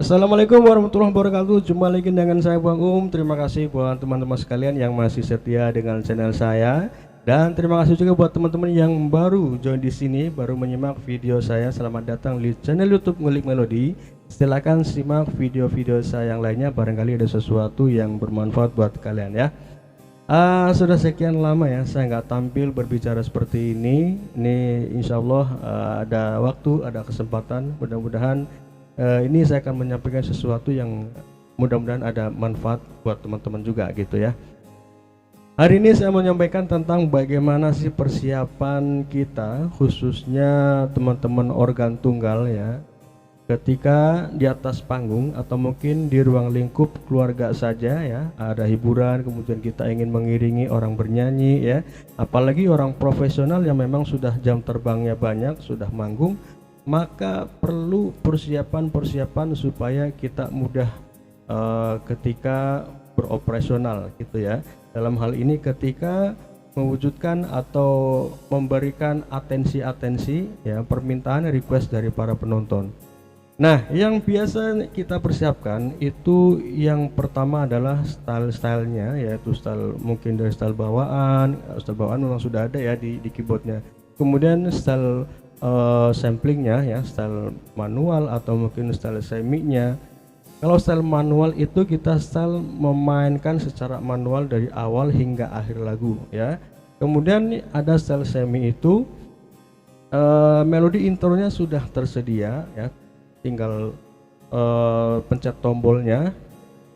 Assalamualaikum warahmatullahi wabarakatuh. Jumpa lagi dengan saya Bang Terima kasih buat teman-teman sekalian yang masih setia dengan channel saya. Dan terima kasih juga buat teman-teman yang baru join di sini, baru menyimak video saya. Selamat datang di channel YouTube Ngulik Melodi. Silakan simak video-video saya yang lainnya, barangkali ada sesuatu yang bermanfaat buat kalian ya. Sudah sekian lama ya saya nggak tampil berbicara seperti ini. Ini insya Allah ada waktu, ada kesempatan. Mudah-mudahan ini saya akan menyampaikan sesuatu yang mudah-mudahan ada manfaat buat teman-teman juga gitu ya. Hari ini saya menyampaikan tentang bagaimana sih persiapan kita, khususnya teman-teman organ tunggal ya, ketika di atas panggung atau mungkin di ruang lingkup keluarga saja ya, ada hiburan, kemudian kita ingin mengiringi orang bernyanyi ya, apalagi orang profesional yang memang sudah jam terbangnya banyak, sudah manggung, maka perlu persiapan-persiapan supaya kita mudah ketika beroperasional gitu ya. Dalam hal ini ketika mewujudkan atau memberikan atensi-atensi ya, permintaan request dari para penonton. Nah, yang biasa kita persiapkan itu yang pertama adalah style-stylenya, yaitu style mungkin dari style bawaan memang sudah ada ya di keyboardnya. Kemudian style samplingnya ya, style manual atau mungkin style semi-nya. Kalau style manual itu kita style memainkan secara manual dari awal hingga akhir lagu ya. Kemudian ada style semi itu melodi intronya sudah tersedia ya, tinggal pencet tombolnya,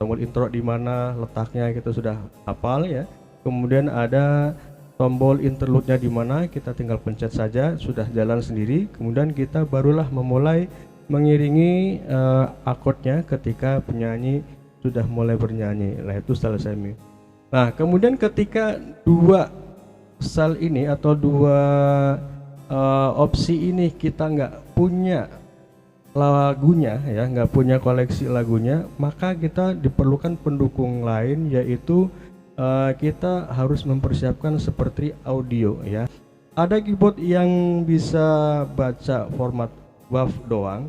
tombol intro di mana letaknya kita sudah hafal ya. Kemudian ada tombol interlude-nya di mana kita tinggal pencet saja, sudah jalan sendiri. Kemudian kita barulah memulai mengiringi akordnya ketika penyanyi sudah mulai bernyanyi. Nah, itu style semi. Nah, kemudian ketika dua style ini atau dua opsi ini kita nggak punya lagunya ya, nggak punya koleksi lagunya, maka kita diperlukan pendukung lain, yaitu kita harus mempersiapkan seperti audio ya. Ada keyboard yang bisa baca format WAV doang,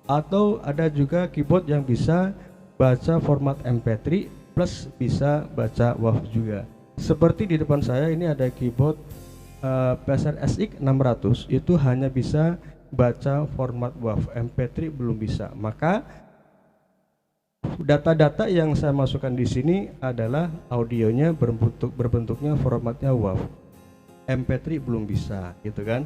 atau ada juga keyboard yang bisa baca format MP3 plus bisa baca WAV juga. Seperti di depan saya ini ada keyboard PSR SX 600, itu hanya bisa baca format WAV, MP3 belum bisa. Maka data-data yang saya masukkan di sini adalah audionya berbentuknya formatnya WAV, MP3 belum bisa gitu kan.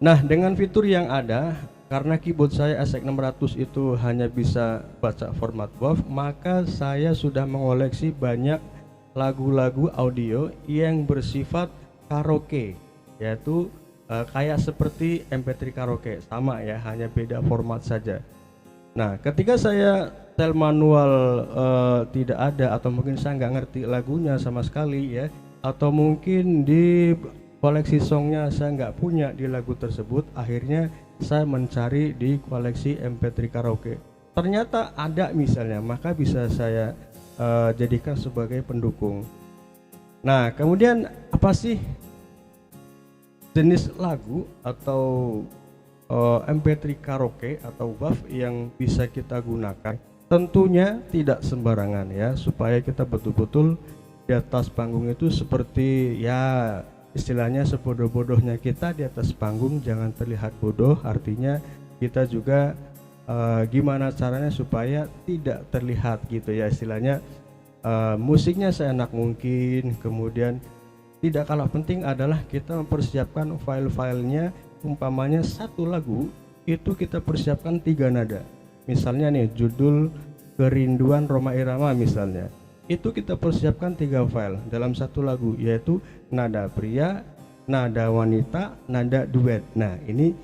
Nah, dengan fitur yang ada, karena keyboard saya SX600 itu hanya bisa baca format WAV, maka saya sudah mengoleksi banyak lagu-lagu audio yang bersifat karaoke, yaitu kayak seperti MP3 karaoke, sama ya, hanya beda format saja. Nah, ketika saya style manual tidak ada, atau mungkin saya nggak ngerti lagunya sama sekali ya, atau mungkin di koleksi songnya saya nggak punya di lagu tersebut, akhirnya saya mencari di koleksi MP3 karaoke. Ternyata ada misalnya, maka bisa saya jadikan sebagai pendukung. Nah, kemudian apa sih jenis lagu atau MP3 karaoke atau WAV yang bisa kita gunakan? Tentunya tidak sembarangan ya, supaya kita betul-betul di atas panggung itu seperti ya, istilahnya sebodoh-bodohnya kita di atas panggung jangan terlihat bodoh. Artinya kita juga gimana caranya supaya tidak terlihat gitu ya, istilahnya musiknya seenak mungkin. Kemudian tidak kalah penting adalah kita mempersiapkan file-filenya. Umpamanya satu lagu itu kita persiapkan 3 nada, misalnya nih judul Kerinduan Rhoma Irama misalnya, itu kita persiapkan 3 file dalam satu lagu, yaitu nada pria, nada wanita, nada duet. Nah, ini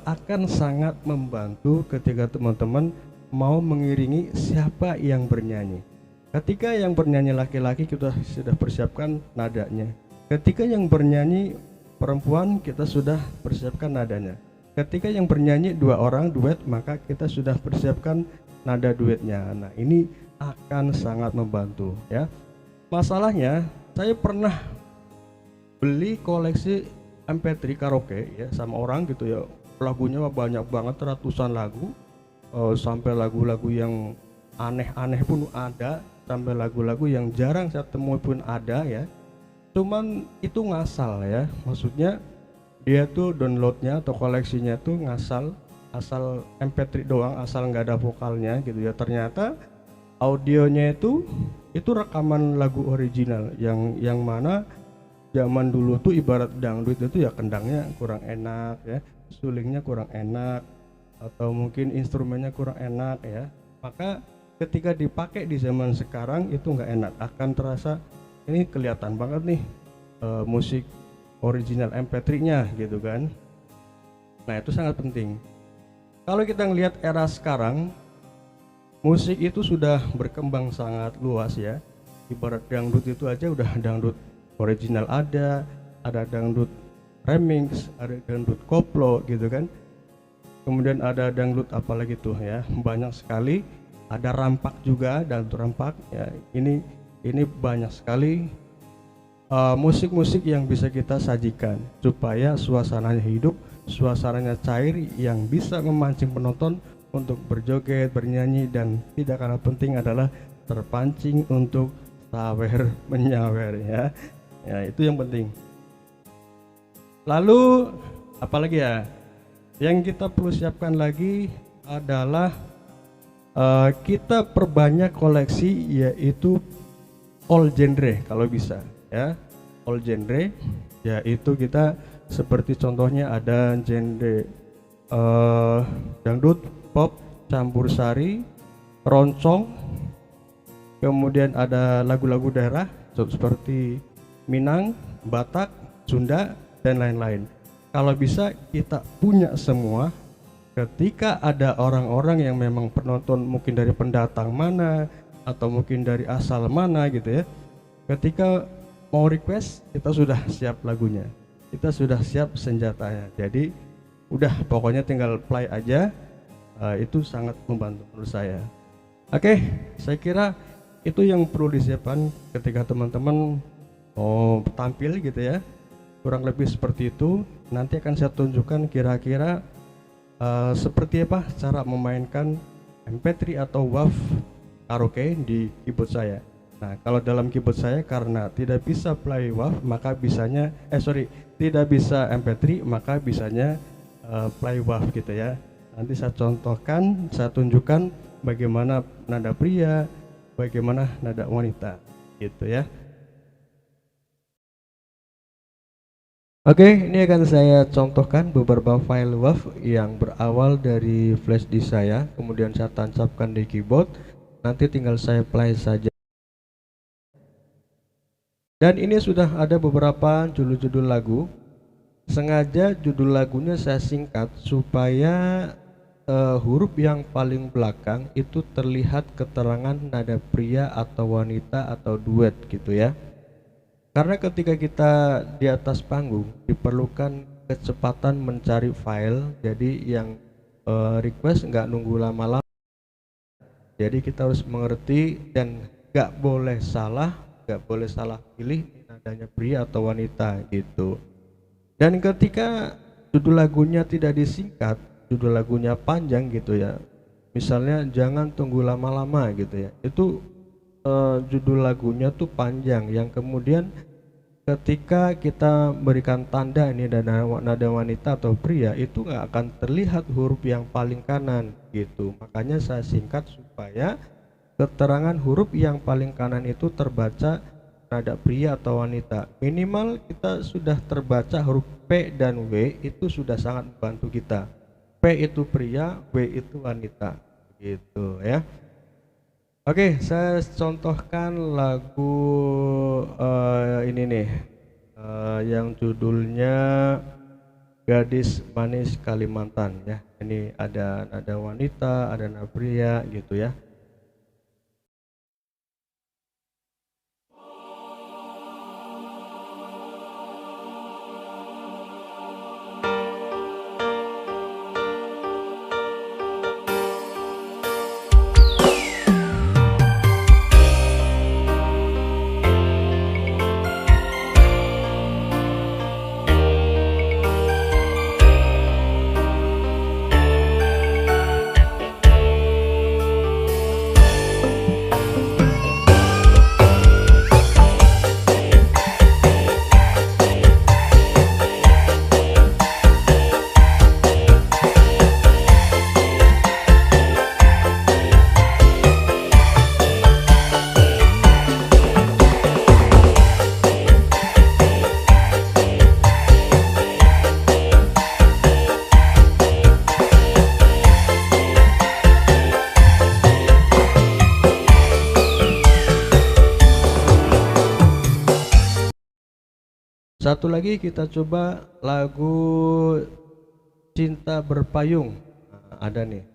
akan sangat membantu ketika teman-teman mau mengiringi siapa yang bernyanyi. Ketika yang bernyanyi laki-laki, kita sudah persiapkan nadanya. Ketika yang bernyanyi perempuan, kita sudah persiapkan nadanya. Ketika yang bernyanyi 2 orang duet, maka kita sudah persiapkan nada duetnya. Nah, ini akan sangat membantu ya. Masalahnya saya pernah beli koleksi MP3 karaoke ya sama orang gitu ya, lagunya banyak banget, ratusan lagu. sampai lagu-lagu yang aneh-aneh pun ada, sampai lagu-lagu yang jarang saya temui pun ada ya. Cuman itu ngasal ya, maksudnya dia tuh downloadnya atau koleksinya tuh ngasal, asal MP3 doang, asal nggak ada vokalnya gitu ya. Ternyata audionya itu rekaman lagu original yang mana zaman dulu tuh ibarat dangdut itu ya kendangnya kurang enak ya, sulingnya kurang enak, atau mungkin instrumennya kurang enak ya. Maka ketika dipakai di zaman sekarang itu nggak enak, akan terasa ini kelihatan banget nih musik original MP3-nya gitu kan. Nah itu sangat penting. Kalau kita ngelihat era sekarang, musik itu sudah berkembang sangat luas ya. Ibarat dangdut itu aja udah dangdut original ada dangdut remix, ada dangdut koplo gitu kan. Kemudian ada dangdut apalagi tuh ya, banyak sekali. Ada rampak juga, dangdut rampak ya. Ini banyak sekali musik-musik yang bisa kita sajikan supaya suasananya hidup, suasananya cair, yang bisa memancing penonton untuk berjoget, bernyanyi, dan tidak kalah penting adalah terpancing untuk sawer menyawer ya. Ya itu yang penting. Lalu apalagi ya yang kita perlu siapkan lagi adalah kita perbanyak koleksi, yaitu all genre kalau bisa ya. All genre yaitu kita seperti contohnya ada genre dangdut, pop, campur sari, roncong, kemudian ada lagu-lagu daerah seperti Minang, Batak, Sunda, dan lain-lain. Kalau bisa kita punya semua. Ketika ada orang-orang yang memang penonton mungkin dari pendatang mana atau mungkin dari asal mana gitu ya, ketika mau request kita sudah siap lagunya, kita sudah siap senjatanya. Jadi udah pokoknya tinggal play aja. Itu sangat membantu menurut saya. Oke, saya kira itu yang perlu disiapkan ketika teman-teman mau tampil gitu ya. Kurang lebih seperti itu. Nanti akan saya tunjukkan kira-kira seperti apa cara memainkan MP3 atau WAV karaoke di keyboard saya. Nah, kalau dalam keyboard saya karena tidak bisa play WAV, maka bisanya tidak bisa MP3, maka bisanya play WAV gitu ya. Nanti saya contohkan, saya tunjukkan bagaimana nada pria, bagaimana nada wanita gitu ya. Oke, ini akan saya contohkan beberapa file WAV yang berawal dari flash disk saya, kemudian saya tancapkan di keyboard. Nanti tinggal saya play saja. Dan ini sudah ada beberapa judul-judul lagu. Sengaja judul lagunya saya singkat supaya huruf yang paling belakang itu terlihat keterangan nada pria atau wanita atau duet gitu ya. Karena ketika kita di atas panggung diperlukan kecepatan mencari file, jadi yang request nggak nunggu lama-lama. Jadi kita harus mengerti dan nggak boleh salah pilih nadanya pria atau wanita gitu. Dan ketika judul lagunya tidak disingkat, judul lagunya panjang gitu ya, misalnya jangan tunggu lama-lama gitu ya, itu judul lagunya tuh panjang, yang kemudian ketika kita berikan tanda ini nada wanita atau pria, itu nggak akan terlihat huruf yang paling kanan gitu. Makanya saya singkat supaya keterangan huruf yang paling kanan itu terbaca nada pria atau wanita. Minimal kita sudah terbaca huruf P dan W, itu sudah sangat membantu kita. P itu pria, W itu wanita gitu ya. Oke, saya contohkan lagu ini nih, yang judulnya Gadis Manis Kalimantan ya. Ini ada nada wanita, ada nada pria gitu ya. Satu lagi kita coba lagu Cinta Berpayung. Nah, ada nih.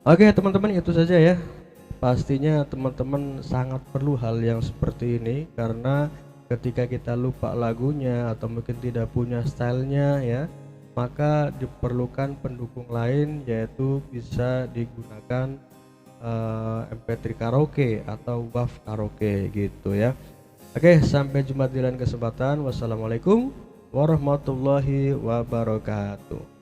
Oke teman-teman, itu saja ya. Pastinya teman-teman sangat perlu hal yang seperti ini, karena ketika kita lupa lagunya atau mungkin tidak punya stylenya ya, maka diperlukan pendukung lain, yaitu bisa digunakan MP3 karaoke atau WAV karaoke gitu ya. Oke, sampai jumpa di lain kesempatan. Wassalamualaikum warahmatullahi wabarakatuh.